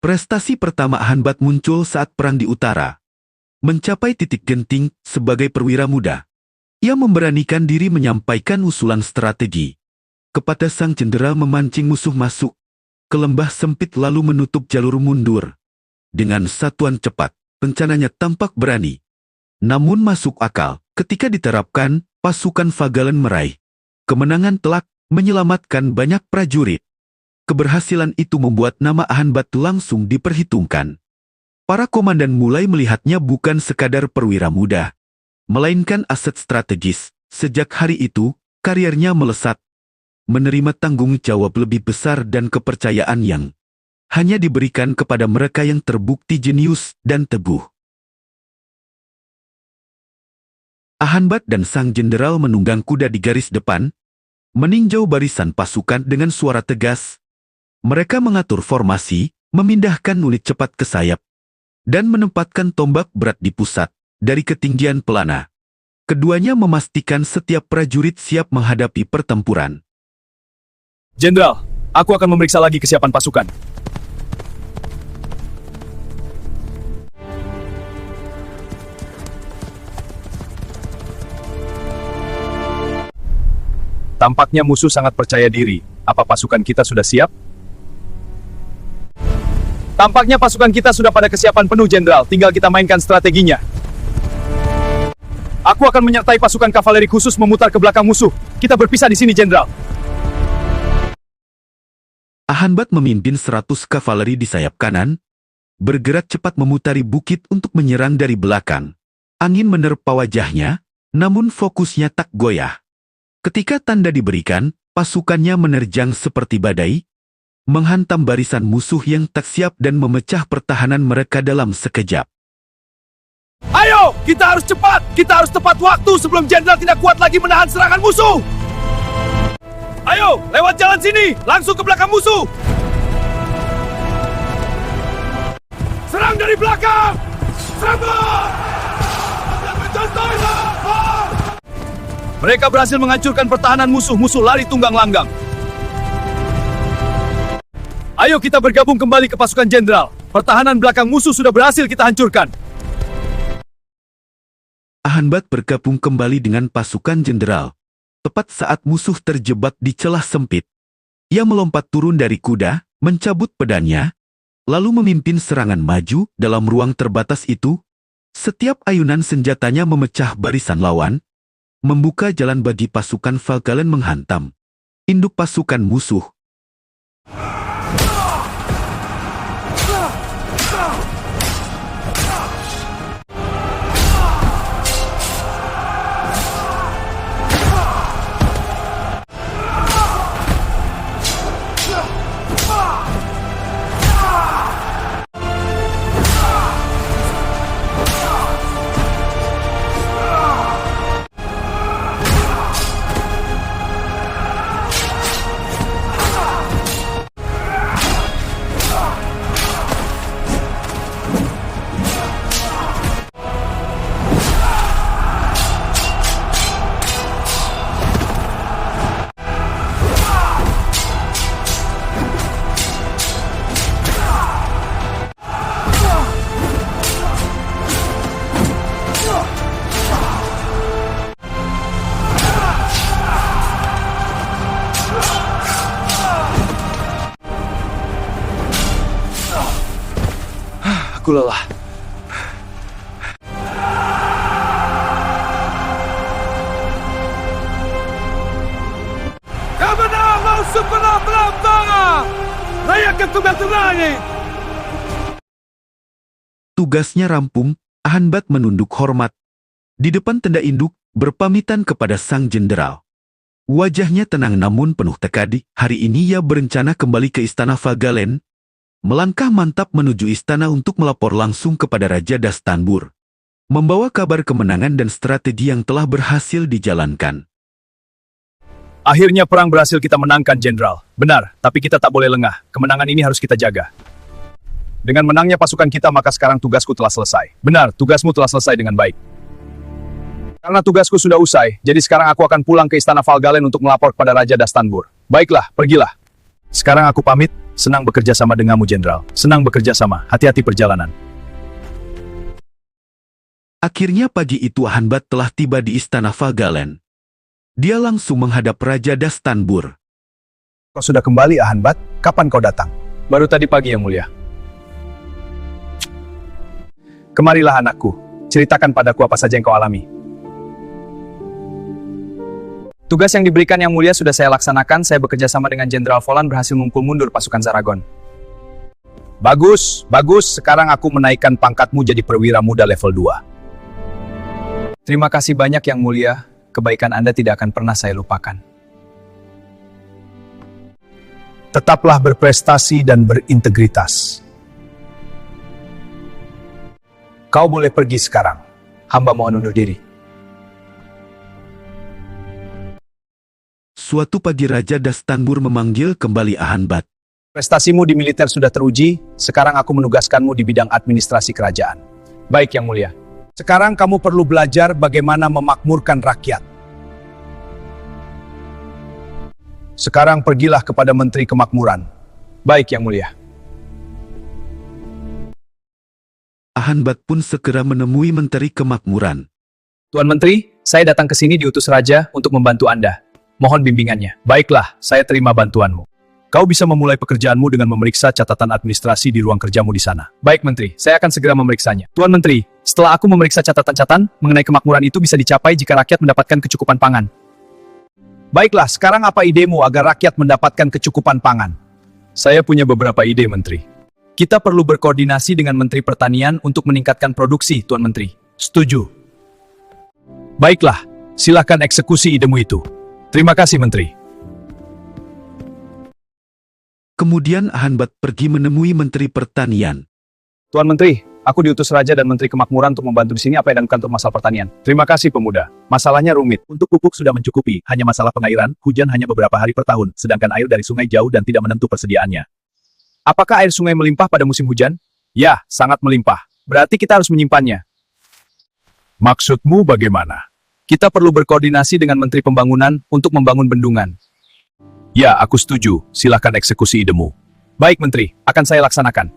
Prestasi pertama Hanbat muncul saat perang di utara. Mencapai titik genting sebagai perwira muda. Ia memberanikan diri menyampaikan usulan strategi. Kepada sang jenderal memancing musuh masuk ke lembah sempit lalu menutup jalur mundur. Dengan satuan cepat, rencananya tampak berani. Namun masuk akal, ketika diterapkan, pasukan Fagalen meraih kemenangan telak, menyelamatkan banyak prajurit. Keberhasilan itu membuat nama Hanbat langsung diperhitungkan. Para komandan mulai melihatnya bukan sekadar perwira muda, melainkan aset strategis. Sejak hari itu, karirnya melesat, menerima tanggung jawab lebih besar dan kepercayaan yang hanya diberikan kepada mereka yang terbukti jenius dan teguh. Hanbat dan sang jenderal menunggang kuda di garis depan, meninjau barisan pasukan dengan suara tegas. Mereka mengatur formasi, memindahkan unit cepat ke sayap, dan menempatkan tombak berat di pusat, dari ketinggian pelana. Keduanya memastikan setiap prajurit siap menghadapi pertempuran. Jenderal, aku akan memeriksa lagi kesiapan pasukan. Tampaknya musuh sangat percaya diri. Apa pasukan kita sudah siap? Tampaknya pasukan kita sudah pada kesiapan penuh, Jenderal. Tinggal kita mainkan strateginya. Aku akan menyertai pasukan kavaleri khusus memutar ke belakang musuh. Kita berpisah di sini, Jenderal. Hanbat memimpin 100 kavaleri di sayap kanan, bergerak cepat memutari bukit untuk menyerang dari belakang. Angin menerpa wajahnya, namun fokusnya tak goyah. Ketika tanda diberikan, pasukannya menerjang seperti badai, menghantam barisan musuh yang tak siap dan memecah pertahanan mereka dalam sekejap. Ayo, kita harus cepat! Kita harus tepat waktu sebelum Jenderal tidak kuat lagi menahan serangan musuh! Ayo, lewat jalan sini! Langsung ke belakang musuh! Serang dari belakang! Serang! Mereka berhasil menghancurkan pertahanan musuh. Musuh lari tunggang langgang. Ayo kita bergabung kembali ke pasukan Jenderal. Pertahanan belakang musuh sudah berhasil kita hancurkan. Hanbat bergabung kembali dengan pasukan Jenderal. Tepat saat musuh terjebak di celah sempit, ia melompat turun dari kuda, mencabut pedangnya, lalu memimpin serangan maju dalam ruang terbatas itu. Setiap ayunan senjatanya memecah barisan lawan, membuka jalan bagi pasukan Fagalen menghantam induk pasukan musuh. Aku lelah. Kapan masuk pelan-pelan, rayakan tugas-tugas ini. Tugasnya rampung, Hanbat menunduk hormat. Di depan tenda induk, berpamitan kepada sang jenderal. Wajahnya tenang namun penuh tekad. Hari ini ia berencana kembali ke istana Fagalen, melangkah mantap menuju istana untuk melapor langsung kepada Raja Dastanbur, membawa kabar kemenangan dan strategi yang telah berhasil dijalankan. Akhirnya perang berhasil kita menangkan, Jenderal. Benar, tapi kita tak boleh lengah. Kemenangan ini harus kita jaga. Dengan menangnya pasukan kita, maka sekarang tugasku telah selesai. Benar, tugasmu telah selesai dengan baik. Karena tugasku sudah usai, jadi sekarang aku akan pulang ke istana Fagalen untuk melapor kepada Raja Dastanbur. Baiklah, pergilah. Sekarang aku pamit, senang bekerja sama denganmu, Jenderal. Senang bekerja sama, hati-hati perjalanan. Akhirnya pagi itu Hanbat telah tiba di istana Vagalen. Dia langsung menghadap Raja Dastanbur. Kau sudah kembali, Hanbat? Kapan kau datang? Baru tadi pagi, Yang Mulia. Kemarilah anakku, ceritakan padaku apa saja yang kau alami. Tugas yang diberikan Yang Mulia sudah saya laksanakan. Saya bekerja sama dengan Jenderal Volan berhasil memukul mundur pasukan Zaragon. Bagus, bagus. Sekarang aku menaikkan pangkatmu jadi perwira muda level 2. Terima kasih banyak Yang Mulia. Kebaikan Anda tidak akan pernah saya lupakan. Tetaplah berprestasi dan berintegritas. Kau boleh pergi sekarang. Hamba mohon undur diri. Suatu pagi Raja Dastanbur memanggil kembali Hanbat. Prestasimu di militer sudah teruji, sekarang aku menugaskanmu di bidang administrasi kerajaan. Baik Yang Mulia. Sekarang kamu perlu belajar bagaimana memakmurkan rakyat. Sekarang pergilah kepada Menteri Kemakmuran. Baik Yang Mulia. Hanbat pun segera menemui Menteri Kemakmuran. Tuan Menteri, saya datang ke sini diutus Raja untuk membantu Anda. Mohon bimbingannya. Baiklah, saya terima bantuanmu. Kau bisa memulai pekerjaanmu dengan memeriksa catatan administrasi di ruang kerjamu di sana. Baik Menteri, saya akan segera memeriksanya. Tuan Menteri, setelah aku memeriksa catatan-catatan, mengenai kemakmuran itu bisa dicapai jika rakyat mendapatkan kecukupan pangan. Baiklah, sekarang apa idemu agar rakyat mendapatkan kecukupan pangan? Saya punya beberapa ide, Menteri. Kita perlu berkoordinasi dengan Menteri Pertanian untuk meningkatkan produksi, Tuan Menteri. Setuju. Baiklah, silakan eksekusi idemu itu. Terima kasih, Menteri. Kemudian Hanbat pergi menemui Menteri Pertanian. Tuan Menteri, aku diutus Raja dan Menteri Kemakmuran untuk membantu di sini apa yang dilakukan untuk masalah pertanian. Terima kasih, pemuda. Masalahnya rumit. Untuk pupuk sudah mencukupi, hanya masalah pengairan, hujan hanya beberapa hari per tahun, sedangkan air dari sungai jauh dan tidak menentu persediaannya. Apakah air sungai melimpah pada musim hujan? Ya, sangat melimpah. Berarti kita harus menyimpannya. Maksudmu bagaimana? Kita perlu berkoordinasi dengan Menteri Pembangunan untuk membangun bendungan. Ya, aku setuju. Silakan eksekusi idemu. Baik, Menteri. Akan saya laksanakan.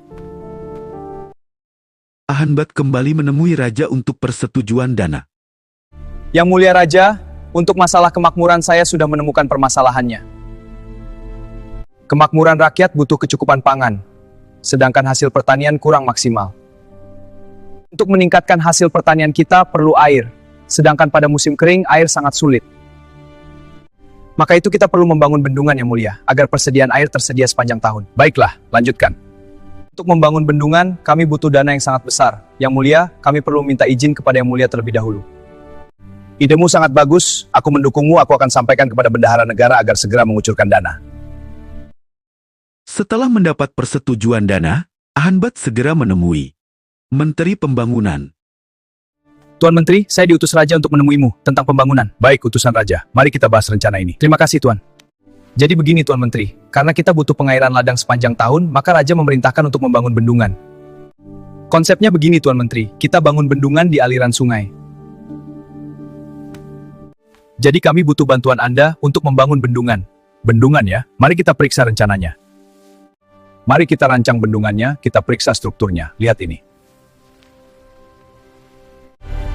Hanbat kembali menemui Raja untuk persetujuan dana. Yang Mulia Raja, untuk masalah kemakmuran saya sudah menemukan permasalahannya. Kemakmuran rakyat butuh kecukupan pangan, sedangkan hasil pertanian kurang maksimal. Untuk meningkatkan hasil pertanian kita perlu air. Sedangkan pada musim kering, air sangat sulit. Maka itu kita perlu membangun bendungan Yang Mulia, agar persediaan air tersedia sepanjang tahun. Baiklah, lanjutkan. Untuk membangun bendungan, kami butuh dana yang sangat besar. Yang Mulia, kami perlu minta izin kepada Yang Mulia terlebih dahulu. Idemu sangat bagus, aku mendukungmu, aku akan sampaikan kepada Bendahara Negara agar segera mengucurkan dana. Setelah mendapat persetujuan dana, Hanbat segera menemui Menteri Pembangunan. Tuan Menteri, saya diutus Raja untuk menemuimu tentang pembangunan. Baik, utusan Raja. Mari kita bahas rencana ini. Terima kasih, Tuan. Jadi begini, Tuan Menteri. Karena kita butuh pengairan ladang sepanjang tahun, maka Raja memerintahkan untuk membangun bendungan. Konsepnya begini, Tuan Menteri. Kita bangun bendungan di aliran sungai. Jadi kami butuh bantuan Anda untuk membangun bendungan. Bendungan ya? Mari kita periksa rencananya. Mari kita rancang bendungannya, kita periksa strukturnya. Lihat ini.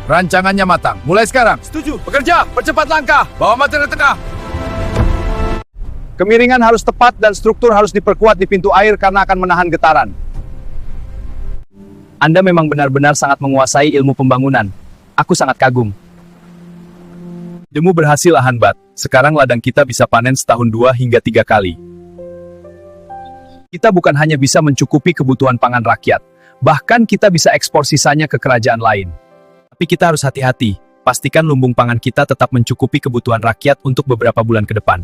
Rancangannya matang. Mulai sekarang. Setuju. Bekerja. Percepat langkah. Bawa materi tengah. Kemiringan harus tepat dan struktur harus diperkuat di pintu air karena akan menahan getaran. Anda memang benar-benar sangat menguasai ilmu pembangunan. Aku sangat kagum. Idemu berhasil, Hanbat. Sekarang ladang kita bisa panen setahun 2 hingga 3 kali. Kita bukan hanya bisa mencukupi kebutuhan pangan rakyat, bahkan kita bisa ekspor sisanya ke kerajaan lain. Tapi kita harus hati-hati, pastikan lumbung pangan kita tetap mencukupi kebutuhan rakyat untuk beberapa bulan ke depan.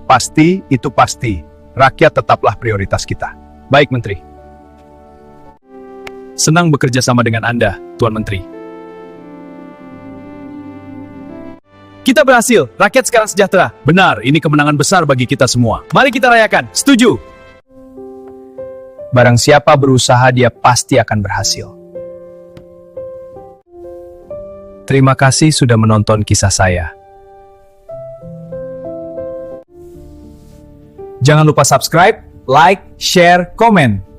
Pasti, itu pasti. Rakyat tetaplah prioritas kita. Baik, Menteri. Senang bekerja sama dengan Anda, Tuan Menteri. Kita berhasil, rakyat sekarang sejahtera. Benar, ini kemenangan besar bagi kita semua. Mari kita rayakan, setuju. Barang siapa berusaha, dia pasti akan berhasil. Terima kasih sudah menonton kisah saya. Jangan lupa subscribe, like, share, komen.